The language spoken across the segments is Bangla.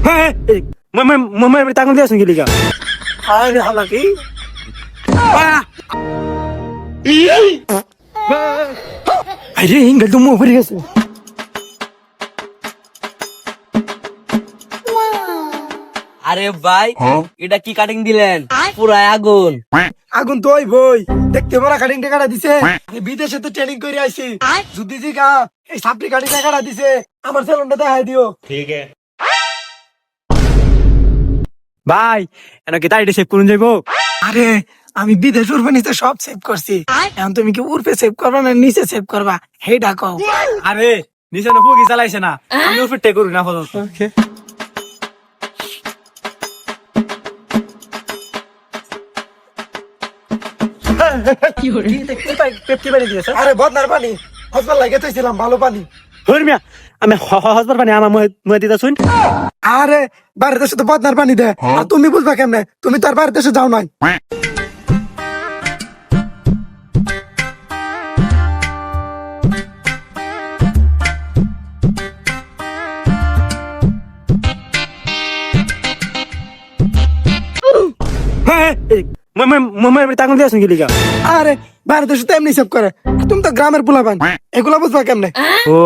मैं ताकून दिया सुन लिखा अरे हालांकि अरे हिंगल तुम ऊपर कैसे আরে ভাই এটা কি কাটিং দিলেন পুরাই আগুন আগুন তো ওই বই দেখতে বড় কাটিং টাকাটা দিছে আমি বিদেশে তো ট্রেনিং করে আইছি যদি জিগা এই সাপড়ি কাটিং টাকাটা দিছে আমার সেলুনটা দেখাই দিও ঠিক আছে ভাই এনা কি তাইডে সেভ করুন যাইবো আরে আমি বিদেশ উর্ফে নিচে সব সেভ করছি এখন তুমি কি উর্ফে সেভ করবা না নিচে সেভ করবা হেডা কও আরে নিচে না ফুকি চালাইছে না আমি উর্ফে টে করু না ফলো ওকে আরে বদনার পানি হসপাতাল লাগে চাইছিলাম ভালো পানি আমি হসপাতাল পানি আমার মুয়ে দিতে শুন আরে বাড়িতে শুধু বদনার পানি দে আর তুমি বুঝবা কেমনে তুমি তো আর বাড়িতে যাও নাই তাকন দিয়ে শুন লিখা আরে বাড়িতে শুধু এমনি সব করে তুমি তো গ্রামের পোলাপান এগুলা বুঝবা কেমনে ও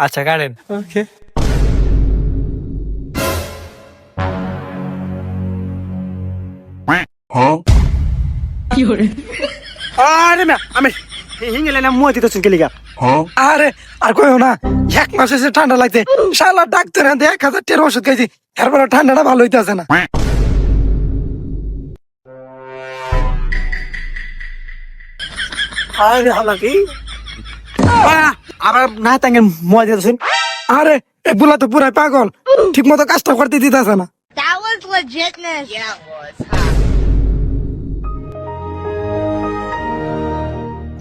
আচ্ছা কাটেন ওকে আরে আমি হিঙ্গেলে না মুয়ে দিতে শুনকে লিখা আরে আর কইও না এক মাস এসে ঠান্ডা লাগছে শালা ডাক্তার আনতে 1000 টাকার ওষুধ খাইছি এরপর ঠান্ডাটা ভালো হইতেছে না আরে হালাকি আবার না তাঙ্গে মুয়ে দিতে শুন আরে এগুলা তো পুরাই পাগল ঠিক মতো কাজটা করতে দিতেছে না That was legitness. Yeah,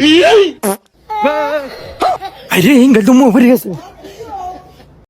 it was. আরে হিঙ্গল তো মুয়ে পড়ে গেছে